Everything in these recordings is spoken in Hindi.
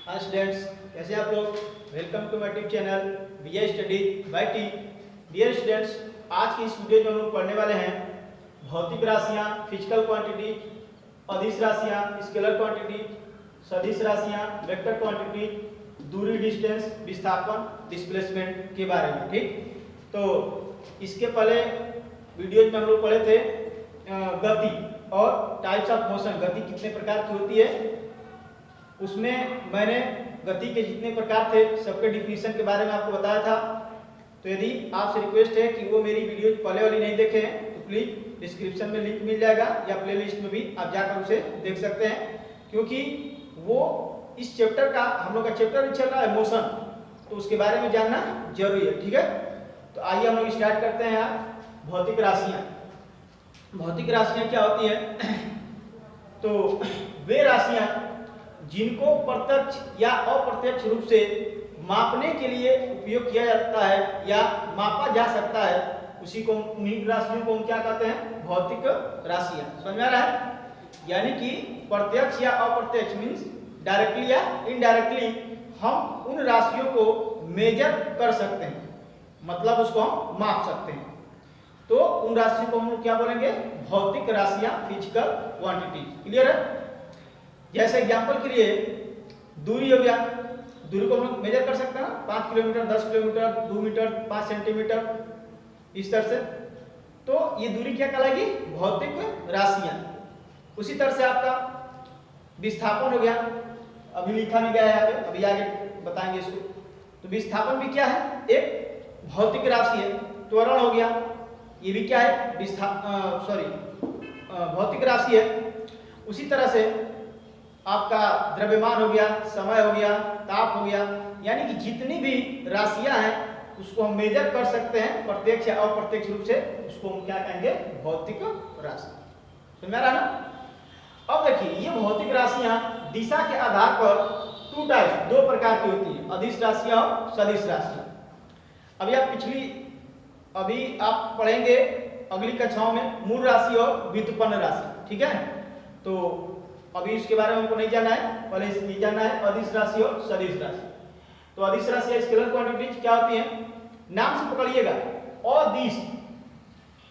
हाय स्टूडेंट्स, कैसे हैं आप लोग। Welcome to my YouTube channel VI study by T. Dear students, आज की इस वीडियो में हम लोग पढ़ने वाले हैं भौतिक राशियां, फिजिकल क्वांटिटी, अदिश राशियां, स्केलर क्वांटिटी, सदिश राशियां, वेक्टर क्वांटिटी, दूरी, डिस्टेंस, विस्थापन, डिस्प्लेसमेंट के बारे में। ठीक, तो इसके पहले वीडियो में हम लोग पढ़े थे गति और टाइप्स ऑफ मोशन, गति कितने प्रकार की होती है। उसमें मैंने गति के जितने प्रकार थे सबके डिफिनीशन के बारे में आपको बताया था। तो यदि आपसे रिक्वेस्ट है कि वो मेरी वीडियो पहले वाली नहीं देखे हैं तो प्लीज डिस्क्रिप्शन में लिंक मिल जाएगा या प्लेलिस्ट में भी आप जाकर उसे देख सकते हैं, क्योंकि वो इस चैप्टर का हम लोग का चैप्टर भी चल रहा है मोशन, तो उसके बारे में जानना जरूरी है। ठीक है, तो आइए हम लोग स्टार्ट करते हैं। यार भौतिक राशियां, भौतिक राशियां क्या होती है? तो वे राशियां जिनको प्रत्यक्ष या अप्रत्यक्ष रूप से मापने के लिए उपयोग किया जाता है या मापा जा सकता है, उसी को उन्हीं राशियों को हम क्या कहते हैं? भौतिक राशियां। समझ में आ रहा है? यानी कि प्रत्यक्ष या अप्रत्यक्ष मीन्स डायरेक्टली या इनडायरेक्टली हम उन राशियों को मेजर कर सकते हैं, मतलब उसको हम माप सकते हैं। तो उन राशियों को हम लोग क्या बोलेंगे? भौतिक राशियां, फिजिकल क्वांटिटी। क्लियर है? जैसे एग्जांपल के लिए दूरी हो गया, दूरी को हम लोग मेजर कर सकते हैं ना, 5 किलोमीटर, 10 किलोमीटर, 2 मीटर, 5 सेंटीमीटर, इस तरह से। तो ये दूरी क्या कहलाएगी? भौतिक राशियां। उसी तरह से आपका विस्थापन हो गया, अभी लिखा भी गया है यहाँ पे, अभी आगे बताएंगे इसको। तो विस्थापन भी क्या है? एक भौतिक राशि है। त्वरण हो गया, ये भी क्या है? भौतिक राशि है। उसी तरह से आपका द्रव्यमान हो गया, समय हो गया, ताप हो गया, यानी कि जितनी भी राशियां हैं उसको हम मेजर कर सकते हैं प्रत्यक्ष या अप्रत्यक्ष रूप से, उसको हम क्या कहेंगे? भौतिक राशि। समझ में आ रहा ना? अब देखिए, ये भौतिक राशियां दिशा के आधार पर टू टाइप्स, दो प्रकार की होती है, अदिश राशियां और सदिश राशियां। अभी आप पढ़ेंगे अगली कक्षाओं में मूल राशि और व्युत्पन्न राशि। ठीक है, तो अभी इसके बारे में हमको नहीं जानना है, पहले ये जानना है अदिश राशि और सदिश राशि। तो अदिश राशि स्केलर क्वांटिटीज क्या होती है? नाम से पकड़िएगा, अदिश।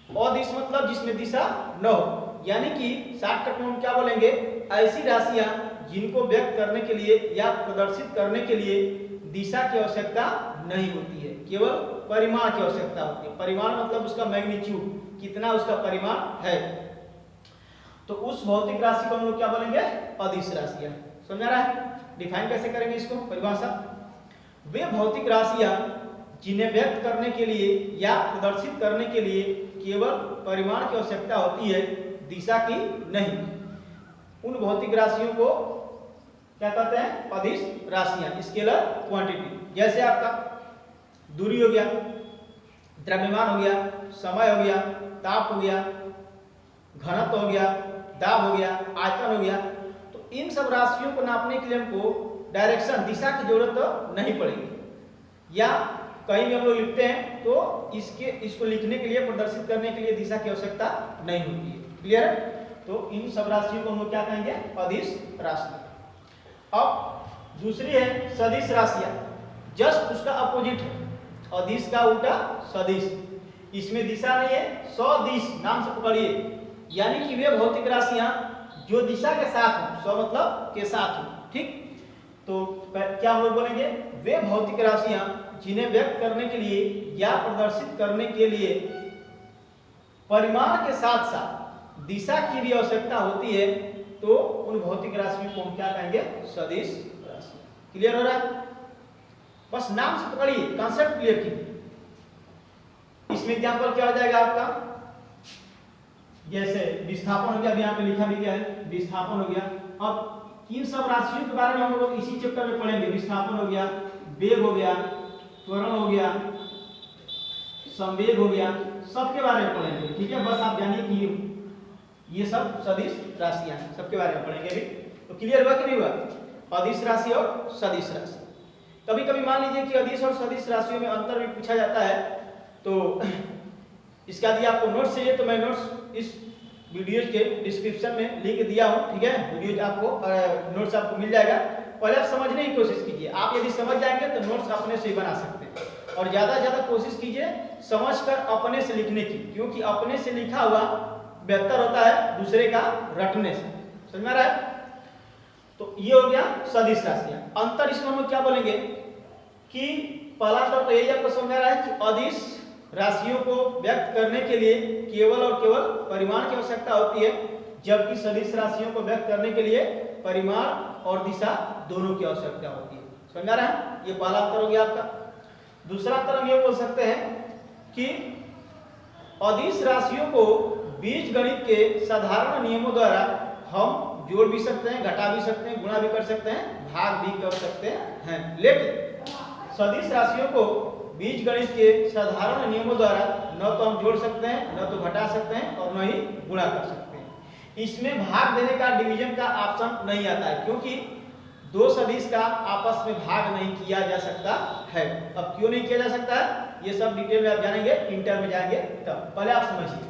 अदिश मतलब जिसमें दिशा न हो, यानी कि शॉर्टकट में हम क्या बोलेंगे? ऐसी राशियां जिनको व्यक्त करने के लिए या प्रदर्शित करने के लिए दिशा की आवश्यकता नहीं होती है, केवल परिमाण की आवश्यकता होती है। परिमाण मतलब उसका मैग्नीट्यूड, कितना उसका परिमाण है। तो उस भौतिक राशि को हम लोग क्या बोलेंगे? अदिश राशियां। समझ आ रहा है? डिफाइन कैसे करेंगे इसको? परिभाषा, वे भौतिक राशियां जिन्हें व्यक्त करने के लिए या प्रदर्शित करने के लिए केवल परिमाण की आवश्यकता होती है, दिशा की नहीं, उन भौतिक राशियों को क्या कहते हैं? अदिश राशियां, स्केलर क्वांटिटी। जैसे आपका दूरी हो गया, द्रव्यमान हो गया, समय हो गया, ताप हो गया, घनत्व हो गया, दाब हो गया, आयतन हो गया। तो इन सब राशियों को नापने के लिए हमको डायरेक्शन, दिशा की जरूरत नहीं पड़ेगी, या कहीं भी हम लोग लिखते हैं तो इसको लिखने के लिए, प्रदर्शित करने के लिए दिशा की आवश्यकता नहीं होती है। क्लियर है? तो इन सब राशियों को हम लोग क्या कहेंगे? अदिश राशि। अब दूसरी है सदिश राशियां, जस्ट उसका अपोजिट है, अदिश का उल्टा सदिश। इसमें दिशा नहीं है, सदिश नाम से पकड़िए, यानी कि वे भौतिक राशियां जो दिशा के साथ हो, स्व मतलब के साथ हो। ठीक, तो क्या हम लोग बोलेंगे? वे भौतिक राशियां जिन्हें व्यक्त करने के लिए या प्रदर्शित करने के लिए परिमाण के साथ साथ दिशा की भी आवश्यकता होती है, तो उन भौतिक राशियों को हम क्या कहेंगे? सदिश राशि। क्लियर हो रहा है? बस नाम से पकड़िए, कॉन्सेप्ट क्लियर कीजिए। इसमें एग्जांपल क्या हो जाएगा आपका? जैसे विस्थापन हो गया, अभी यहाँ पे लिखा भी गया है, विस्थापन हो गया। अब इन सब राशियों के बारे में हम लोग इसी चैप्टर में पढ़ेंगे। विस्थापन हो गया, वेग हो गया, त्वरण हो गया, संवेग हो गया, सबके बारे में पढ़ेंगे। ठीक है, बस आप जानिए कि ये सब सदिश राशियां हैं, सबके बारे में पढ़ेंगे अभी। तो क्लियर हुआ कि नहीं हुआ? अदिश राशि और सदिश राशि। कभी कभी मान लीजिए कि अदिश और सदिश राशियों में अंतर भी पूछा जाता है, तो इसका यदि आपको नोट्स चाहिए तो मैं नोट्स इस वीडियो के डिस्क्रिप्शन में लिंक दिया हूँ। ठीक है, वीडियो आपको नोट्स आपको मिल जाएगा, पहले आप समझने की कोशिश कीजिए। आप यदि समझ जाएंगे तो नोट्स अपने से ही बना सकते हैं, और ज्यादा से ज्यादा कोशिश कीजिए समझकर अपने से लिखने की, क्योंकि अपने से लिखा हुआ बेहतर होता है दूसरे का रटने से। समझ में आ रहा है? तो ये हो गया सदिश राशियां। अंतर इसमें हम क्या बोलेंगे कि पहला अंतर तो यही आपको समझ आ रहा है कि अदिश राशियों को व्यक्त करने के लिए केवल और केवल परिमाण की आवश्यकता होती है, जबकि सदिश राशियों को व्यक्त करने के लिए परिमाण और दिशा दोनों की आवश्यकता होती है। समझ आ रहा है? ये पहला अंतर हो गया आपका। दूसरा अंतर हम ये बोल सकते हैं कि अदिश राशियों को बीजगणित के साधारण नियमों द्वारा हम जोड़ भी सकते हैं, घटा भी सकते हैं, गुणा भी कर सकते हैं, भाग भी कर सकते हैं। लेकिन सदिश राशियों को बीजगणित के साधारण नियमों द्वारा न तो हम जोड़ सकते हैं, न तो घटा सकते हैं, और न ही गुणा कर सकते हैं। इसमें भाग देने का, डिवीजन का ऑप्शन नहीं आता है, क्योंकि दो सदिश का आपस में भाग नहीं किया जा सकता है। अब क्यों नहीं किया जा सकता है ये सब डिटेल में आप जानेंगे, इंटर में जाएंगे तब। पहले आप समझिए।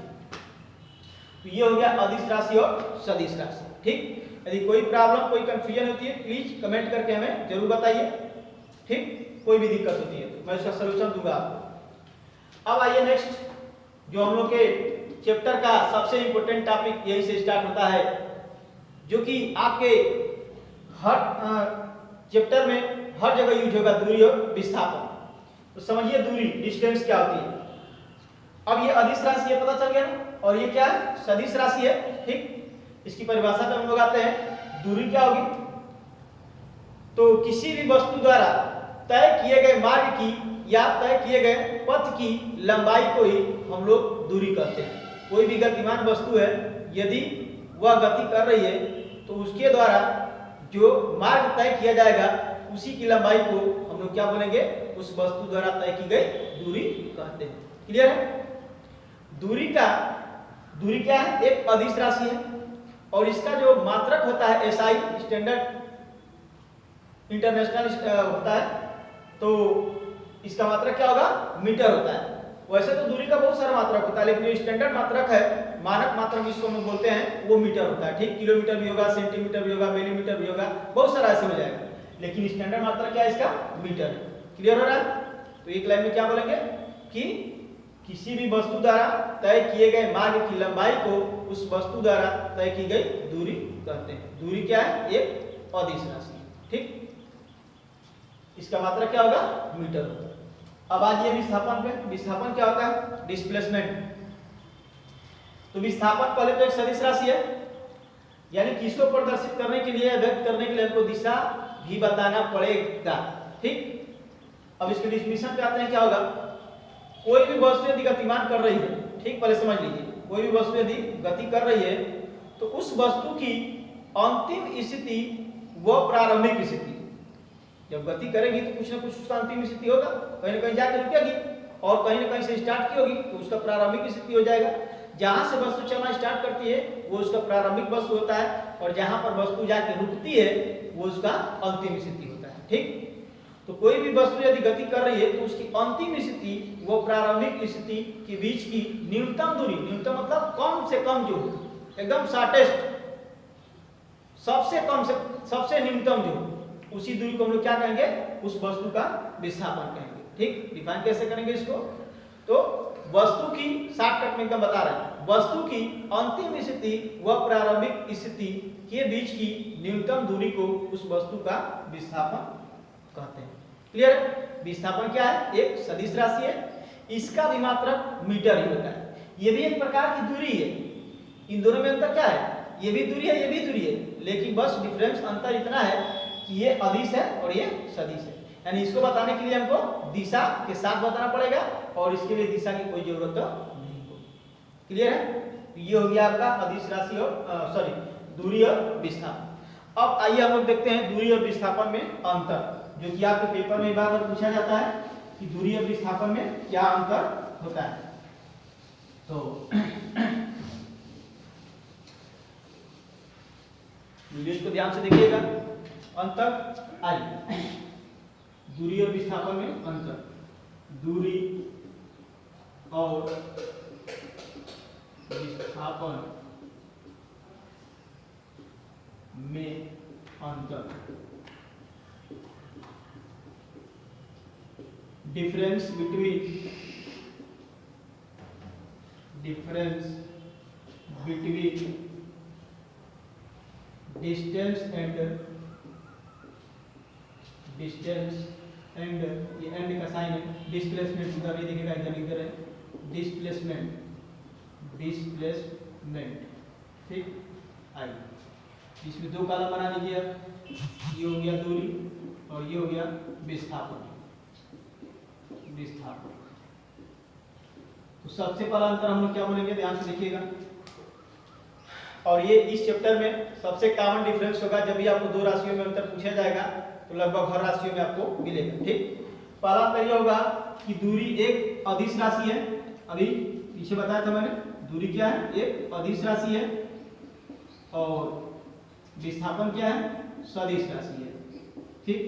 तो ये हो गया अदिश राशि और सदिश राशि। ठीक, यदि कोई प्रॉब्लम, कोई कंफ्यूजन होती है प्लीज कमेंट करके हमें जरूर बताइए। ठीक, कोई भी दिक्कत होती है तो मैं इसका सलूशन दूंगा आपको। अब आइए नेक्स्ट, जो हम लोग के चैप्टर का सबसे इंपॉर्टेंट टॉपिक यही से स्टार्ट होता है, जो कि आपके हर चैप्टर में हर जगह यूज होगा, दूरी और विस्थापन। तो समझिए दूरी, डिस्टेंस क्या होती है। अब ये अदिश राशि है, पता चल गया ना, और ये क्या है, सदिश राशि है। ठीक, इसकी परिभाषा पे हम लोग आते हैं। दूरी क्या होगी, तो किसी भी वस्तु द्वारा तय किए गए मार्ग की या तय किए गए पथ की लंबाई को ही हम लोग दूरी कहते हैं। कोई भी गतिमान वस्तु है, यदि वह गति कर रही है तो उसके द्वारा जो मार्ग तय किया जाएगा उसी की लंबाई को हम लोग क्या बोलेंगे, उस वस्तु द्वारा तय की गई दूरी कहते हैं। क्लियर है? दूरी क्या है, एक अदिश राशि है, और इसका जो मात्रक होता है एसआई, स्टैंडर्ड इंटरनेशनल होता है, तो इसका मात्रक क्या होगा, मीटर होता है। वैसे तो दूरी का बहुत सारा मात्रक होता है, लेकिन जो स्टैंडर्ड मात्रक है, मानक मात्रक जिसको हम बोलते हैं, वो मीटर होता है। ठीक, किलोमीटर भी होगा, सेंटीमीटर भी होगा, मिलीमीटर भी होगा, बहुत सारा ऐसे हो जाएगा, लेकिन स्टैंडर्ड मात्रक क्या है इसका, मीटर है। क्लियर हो रहा है? तो एक लाइन में क्या बोलेंगे कि किसी भी वस्तु द्वारा तय किए गए मार्ग की लंबाई को उस वस्तु द्वारा तय की गई दूरी कहते हैं। दूरी क्या है, एक अदिश राशि। ठीक, इसका मात्रक क्या होगा, मीटर होगा। अब आज ये विस्थापन पे। विस्थापन क्या होता है, डिस्प्लेसमेंट। तो विस्थापन पहले तो एक सदिश राशि है, यानी किसको प्रदर्शित करने के लिए, व्यक्त करने के लिए हमको दिशा भी बताना पड़ेगा। ठीक, अब इसके डिफिनेशन पे आते हैं। क्या होगा, कोई भी वस्तु यदि गतिमान कर रही है, ठीक, पहले समझ लीजिए, कोई भी वस्तु यदि गति कर रही है तो उस वस्तु की अंतिम स्थिति व प्रारंभिक स्थिति, जब गति करेगी तो कुछ ना कुछ उसका अंतिम स्थिति होगा, कहीं ना कहीं जाकर रुकेगी, और कहीं ना कहीं से स्टार्ट की होगी तो उसका प्रारंभिक स्थिति हो जाएगा। जहां से वस्तु चलना स्टार्ट करती है वो उसका प्रारंभिक वस्तु होता है, और जहां पर वस्तु जाके रुकती है वो उसका अंतिम स्थिति होता है। ठीक, तो कोई भी वस्तु यदि गति कर रही है तो उसकी अंतिम स्थिति वो प्रारंभिक स्थिति के बीच की न्यूनतम दूरी, न्यूनतम मतलब कम से कम, जो एकदम शॉर्टेस्ट, सबसे कम से सबसे न्यूनतम जो, उसी दूरी को हम लोग क्या कहेंगे, उस वस्तु का विस्थापन कहेंगे। ठीक, डिफाइन कैसे करेंगे इसको, तो वस्तु की, शॉर्टकट में एकदम बता रहे हैं, वस्तु की अंतिम स्थिति व प्रारंभिक स्थिति के बीच की न्यूनतम दूरी को उस वस्तु का विस्थापन कहते हैं। क्लियर है? विस्थापन क्या है, एक सदिश राशि है, इसका भी मात्रक मीटर ही होता है। ये भी एक प्रकार की दूरी है। इन दोनों में अंतर क्या है, ये भी दूरी है, ये भी दूरी है, लेकिन बस डिफरेंस अंतर इतना है कि ये अदिश है और ये सदिश है। यानी इसको बताने के लिए हमको दिशा के साथ बताना पड़ेगा, और इसके लिए दिशा की कोई जरूरत नहीं होगी। क्लियर है? ये हो गया आपका अदिश राशि और दूरी और विस्थापन। अब आइए हम लोग देखते हैं दूरी और विस्थापन में अंतर, जो कि आपके पेपर में बार बार पूछा जाता है कि दूरी और विस्थापन में क्या अंतर होता है। तो वीडियो को ध्यान से देखिएगा। अंतर आइए, दूरी और विस्थापन में अंतर, दूरी और विस्थापन में अंतर। डिफरेंस बिटवीन डिस्टेंस एंड ये एंड का साइन है, डिस्प्लेसमेंट उधर ये दिखेगा, इधर है डिस्प्लेसमेंट, ठीक। आई इसमें दो कॉलम बना लीजिए आप, ये हो गया दूरी और ये हो गया विस्थापन। तो सबसे पहला अंतर हम लोग क्या बोलेंगे, ध्यान से देखिएगा। और ये इस चैप्टर में सबसे कॉमन डिफरेंस होगा, जब भी आपको दो राशियों में अंतर पूछा जाएगा तो लगभग हर राशियों में आपको मिलेगा, ठीक। पहला अंतर ये होगा कि दूरी एक अदिश राशि है, अभी पीछे बताया था मैंने, दूरी क्या है, एक अदिश राशि है, और विस्थापन क्या है, सदिश राशि है, ठीक।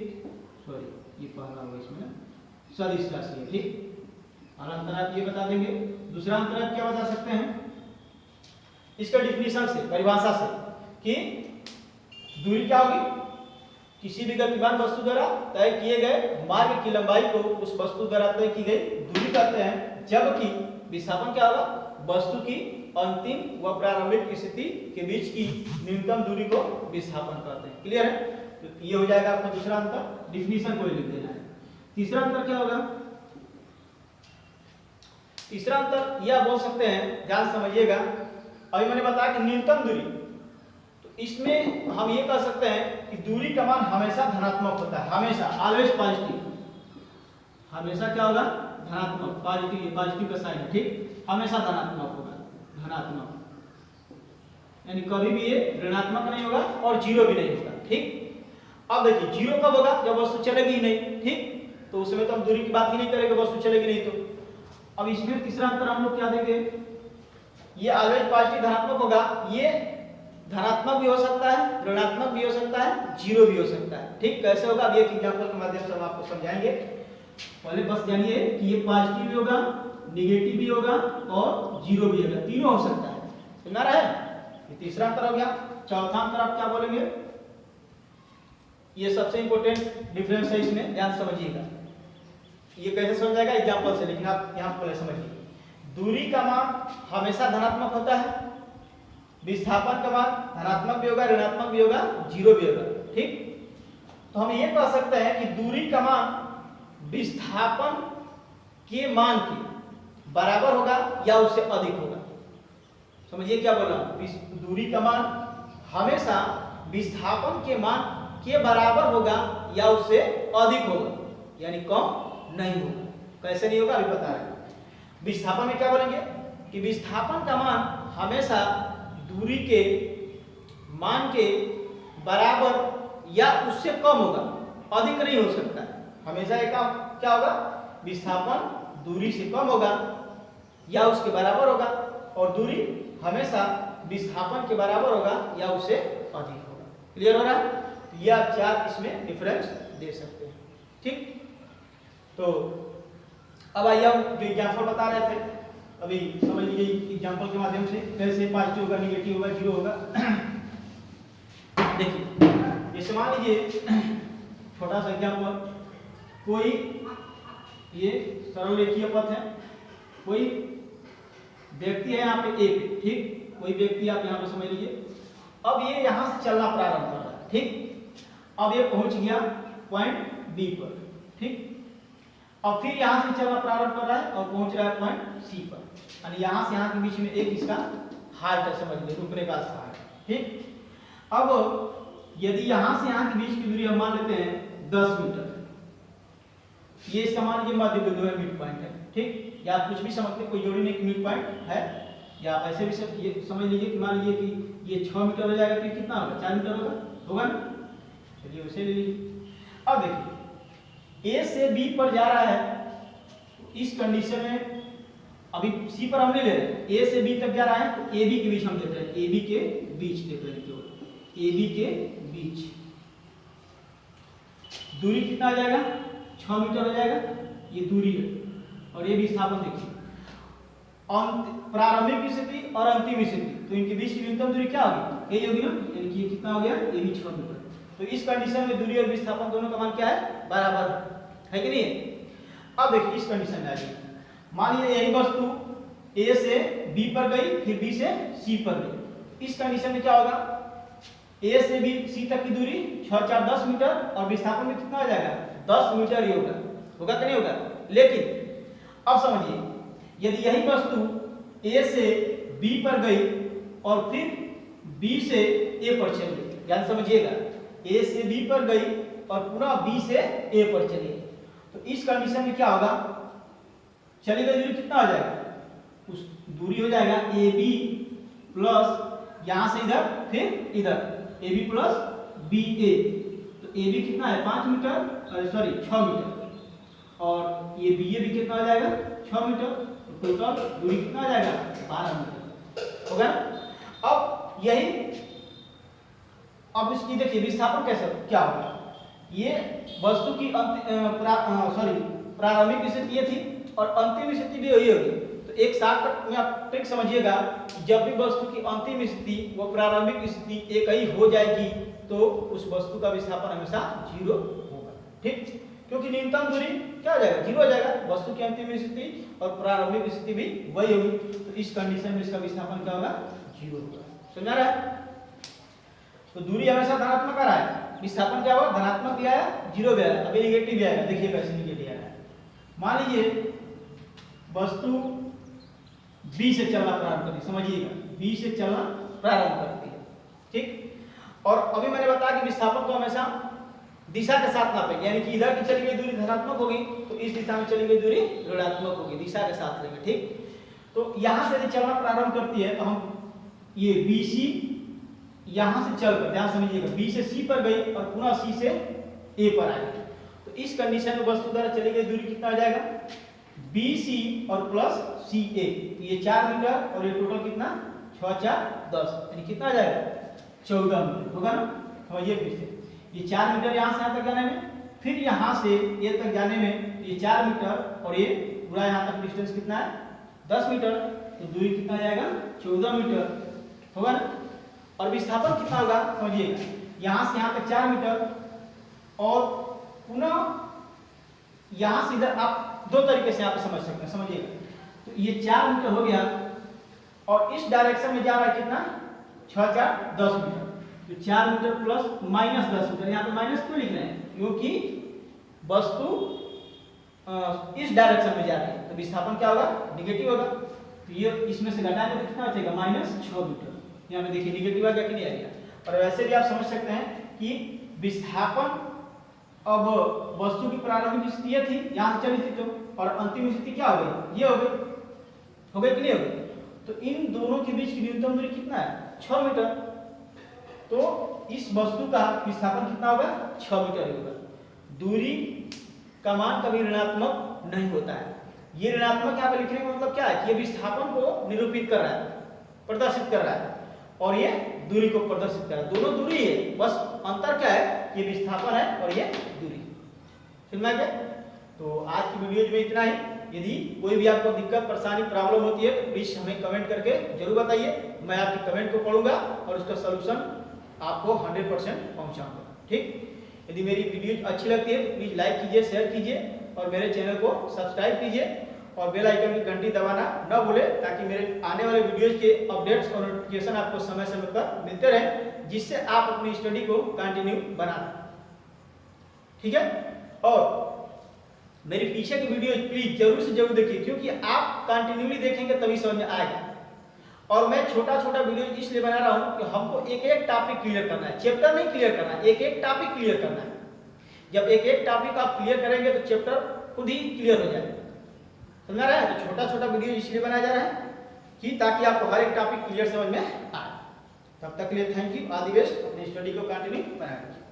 सॉरी ये पहला होगा, इसमें सदिश राशि है, ठीक। पहला अंतर आप ये बता देंगे। दूसरा अंतर आप क्या बता सकते हैं, इसका डिफिनीशन से, परिभाषा से, कि दूरी क्या होगी, किसी भी गतिमान वस्तु द्वारा तय किए गए मार्ग की लंबाई को उस वस्तु द्वारा तय की गई दूरी कहते हैं, जबकि विस्थापन क्या होगा, वस्तु की अंतिम व प्रारंभिक स्थिति के बीच की न्यूनतम दूरी को विस्थापन कहते हैं। क्लियर है? तो ये हो जाएगा आपका दूसरा अंतर, डिफिनीशन को लिख देना है। तीसरा अंतर क्या होगा, तीसरा अंतर यह बोल सकते हैं, ध्यान समझिएगा। अभी मैंने बताया कि न्यूनतम दूरी, तो इसमें हम ये कह सकते हैं कि दूरी का मान हमेशा धनात्मक होता है, हमेशा, ऑलवेज पॉजिटिव। हमेशा क्या होगा, धनात्मक, पॉजिटिव का साइन है, ठीक, हमेशा धनात्मक होगा, धनात्मक, यानी कभी भी ये ऋणात्मक नहीं होगा और जीरो भी नहीं होगा, ठीक। अब देखिए जीरो कब होगा, जब वस्तु चलेगी ही नहीं, ठीक, तो उसमें तो हम दूरी की बात ही नहीं करेंगे, वस्तु चलेगी नहीं तो। अब इसमें तीसरा अंतर हम लोग क्या देंगे, ये ऑलवेज पॉजिटिव धनात्मक होगा, ये धनात्मक भी हो सकता है, ऋणात्मक भी हो सकता है, जीरो भी हो सकता है, ठीक। कैसे होगा, अब एक एग्जांपल के माध्यम से हम आपको समझाएंगे। पहले बस जानिए कि ये पॉजिटिव भी होगा, नेगेटिव भी होगा और जीरो भी होगा, तीनों हो सकता है, सुना रहा है। ये तीसरा अंतर हो गया। चौथा अंतर आप क्या बोलेंगे, ये सबसे इंपॉर्टेंट डिफरेंस है, इसमें ध्यान समझिएगा। ये कैसे समझाएगा, एग्जांपल से, लेकिन आप यहां पहले समझिए। दूरी का मान हमेशा धनात्मक होता है, विस्थापन का मान धनात्मक भी होगा, ऋणात्मक भी होगा, जीरो भी होगा, ठीक। तो हम ये कह सकते हैं कि दूरी का मान विस्थापन के मान के बराबर होगा या उससे अधिक होगा। समझिए क्या बोला, दूरी का मान हमेशा विस्थापन के मान के बराबर होगा या उससे अधिक होगा, यानी कम नहीं होगा। कैसे नहीं होगा, अभी बता रहे हैं। विस्थापन में क्या बोलेंगे कि विस्थापन का मान हमेशा दूरी के मान के बराबर या उससे कम होगा, अधिक नहीं हो सकता है। हमेशा एक क्या होगा, विस्थापन दूरी से कम होगा या उसके बराबर होगा, और दूरी हमेशा विस्थापन के बराबर होगा या उससे अधिक होगा। क्लियर हो रहा है? तो ये आप चार इसमें डिफरेंस दे सकते हैं, ठीक। तो अब आइए हम जो एग्जाम्पल बता रहे थे, अभी समझ लीजिए एग्जाम्पल के माध्यम से, कैसे पॉजिटिव होगा, नेगेटिव होगा, जीरो होगा। देखिए ये मान लीजिए छोटा सा एग्जाम्पल, कोई ये सरल रेखीय पथ है, कोई व्यक्ति है यहाँ पे ए पे, ठीक, कोई व्यक्ति आप यहाँ पे समझ लीजिए। अब ये यहाँ से चलना प्रारंभ कर रहा है, ठीक। अब ये पहुंच गया पॉइंट बी पर, ठीक। अब फिर यहाँ से चलना प्रारंभ कर रहा है और पहुंच रहा है पॉइंट सी पर, यानी यहाँ से यहाँ के बीच में एक इसका हाल्ट है, समझ लीजिए, रुकने का स्थान है, ठीक। अब यदि यहाँ से यहाँ के बीच की दूरी हम मान लेते हैं 10 मीटर, ये इसका मान लीजिए मध्य बिंदु है, मिड पॉइंट है, ठीक। या आप कुछ भी समझते, कोई जोड़ी नहीं, मिड पॉइंट है, या आप ऐसे भी ये समझ लीजिए कि मान लीजिए कि ये 6 मीटर हो जाएगा, फिर कितना होगा, 4 मीटर होगा ना। चलिए उसे ले लीजिए। अब देखिए ए से बी पर जा रहा है, इस कंडीशन में अभी सी पर हम नहीं ले रहे, ए से बी तक जा रहा है, तो ए बी के बीच हम देख रहे हैं, ए बी के बीच देख रहे हैं, केवल ए बी के बीच दूरी कितना आ जाएगा, 6 मीटर हो जाएगा, ये दूरी है। और ये विस्थापन देखिए, प्रारंभिक स्थिति और अंतिम स्थिति, तो इनके बीच की न्यूनतम दूरी क्या होगी, यही होगी ना, यानी कि ये कितना हो गया, ये भी 6 मीटर। तो इस कंडीशन में दूरी और विस्थापन दोनों का मान क्या है, बराबर है कि नहीं है। अब देखिए इस कंडीशन में आ गई, मान लीजिए यही वस्तु ए से बी पर गई, फिर बी से सी पर गई। इस कंडीशन में क्या होगा, ए से बी सी तक की दूरी 6 4 10 मीटर और विस्थापन में कितना आ जाएगा 10 मीटर ही होगा, होगा कि नहीं होगा। लेकिन अब समझिए, यदि यही वस्तु ए से बी पर गई और फिर बी से ए पर चली गई, यानी समझिएगा ए से बी पर गई और पुनः बी से ए पर चली गई, तो इस कंडीशन में क्या होगा, चली गई दूरी कितना हो जाएगा, उस दूरी हो जाएगा ए बी प्लस यहां से इधर फिर इधर ए बी प्लस बी ए। तो ए बी कितना है 5 मीटर, सॉरी 6 मीटर और ये बी ए भी कितना आ जाएगा 6 मीटर, तो टोटल दूरी कितना आ जाएगा 12 मीटर होगा ना। अब यही, अब इसकी देखिए विस्थापन कैसे क्या होगा, ये वस्तु की प्रारंभिक स्थिति ये थी और अंतिम स्थिति भी वही होगी। तो एक साथ में आप ट्रिक समझिएगा, जब भी वस्तु की अंतिम स्थिति वो प्रारंभिक स्थिति एक ही हो जाएगी तो उस वस्तु का विस्थापन हमेशा 0 होगा, ठीक, क्योंकि न्यूनतम दूरी क्या हो जाएगा 0 हो जाएगा, वस्तु की अंतिम स्थिति और प्रारंभिक स्थिति भी वही होगी। तो इस कंडीशन में इसका विस्थापन क्या होगा 0 होगा, समझ रहा है। तो दूरी हमेशा धनात्मक आ रहा है, विस्थापन क्या होगा धनात्मक भी आया 0 भी आया, अभी नेगेटिव भी आएगा, देखिए कैसे नेगेटिव आ रहा है। मान लीजिए वस्तु बी से चलना प्रारंभ करती है, समझिएगा बी से चलना प्रारंभ करती है, ठीक, और अभी मैंने बताया कि विस्थापन को हमेशा दिशा के साथ नापेंगे, यानी कि इधर की चली गई दूरी धनात्मक होगी तो इस दिशा में चली गई दूरी ऋणात्मक होगी, दिशा के साथ लेंगे, ठीक। तो यहां से यदि चलना प्रारंभ करती है तो हम ये बी सी यहां से चलकर, ध्यान समझिएगा, बी से सी पर गई और पुनः सी से ए पर आई, तो इस कंडीशन में वस्तु द्वारा चली गई दूरी कितना आ जाएगा बी सी और प्लस सी ए, तो ये 4 मीटर और ये टोटल कितना 6 4 10, यानी कितना आ जाएगा 14 मीटर होगा ना। समझिए फिर से, ये 4 मीटर यहाँ से यहाँ तक जाने में, फिर यहाँ से ए तक जाने में ये 4 मीटर और ये पूरा यहाँ तक डिस्टेंस कितना है 10 मीटर, तो दूरी कितना आ जाएगा 14 मीटर होगा ना। और विस्थापन कितना होगा समझिएगा, यहाँ से यहाँ तक 4 मीटर और पुनः यहाँ से इधर, आप दो तरीके से आप समझ सकते हैं, समझिएगा, तो ये 4 मीटर हो गया और इस डायरेक्शन में जा रहा है कितना 6 4 10 मीटर, तो 4 मीटर प्लस माइनस 10 मीटर, यहाँ पे माइनस क्यों लिख रहे हैं, क्योंकि वस्तु इस डायरेक्शन में जा रही है, तो विस्थापन क्या होगा नेगेटिव होगा, तो ये इसमें से घटाने तो कितना बचेगा -6 मीटर, यहाँ पे देखिए नेगेटिव आ गया कि नहीं आ गया। और वैसे भी आप समझ सकते हैं कि विस्थापन अब वस्तु की प्रारंभिक स्थिति थी, यहाँ से चली थी, तो और अंतिम स्थिति क्या हो गई ये हो गई कि नहीं हो गई, तो इन दोनों के बीच की न्यूनतम दूरी कितना है 6 मीटर, तो इस वस्तु का विस्थापन कितना होगा 6 मीटर होगा। दूरी का मान कभी ऋणात्मक नहीं होता है, ये ऋणात्मक यहाँ पे लिखने का मतलब क्या है कि ये विस्थापन को निरूपित कर रहा है, प्रदर्शित कर रहा है, और ये दूरी को प्रदर्शित कर रहा है, दोनों दूरी है, बस अंतर क्या है ये विस्थापन है और ये दूरी, समझ में आ गया। तो आज की वीडियो में इतना ही, यदि कोई भी आपको दिक्कत परेशानी प्रॉब्लम होती है तो प्लीज हमें कमेंट करके जरूर बताइए, मैं आपके कमेंट को पढ़ूंगा और उसका सलूशन आपको 100% पहुंचाऊंगा, ठीक। यदि मेरी वीडियो अच्छी लगती है तो प्लीज लाइक कीजिए, शेयर कीजिए और मेरे चैनल को सब्सक्राइब कीजिए और बेल आइकन की घंटी दबाना न भूलें, ताकि मेरे आने वाले वीडियोज के अपडेट्स और नोटिफिकेशन आपको समय समय पर मिलते रहे, जिससे आप अपनी स्टडी को कंटिन्यू बनाना, ठीक है। और मेरी पीछे की वीडियो प्लीज जरूर से जरूर देखिए, क्योंकि आप कंटिन्यूली देखेंगे तभी समझ में आएगा। और मैं छोटा छोटा वीडियो इसलिए बना रहा हूं कि हमको एक एक टॉपिक क्लियर करना है, चैप्टर नहीं क्लियर करना है, एक एक टॉपिक क्लियर करना है। जब एक एक टॉपिक आप क्लियर करेंगे तो चैप्टर खुद ही क्लियर हो जाएगा, समझ रहा है। तो छोटा छोटा वीडियो इसलिए बनाया जा रहा है कि ताकि आपको हर एक टॉपिक क्लियर समझ में आए। तब तक के लिए thank you, all the best, अपनी स्टडी को कंटिन्यू बनाए रखिए।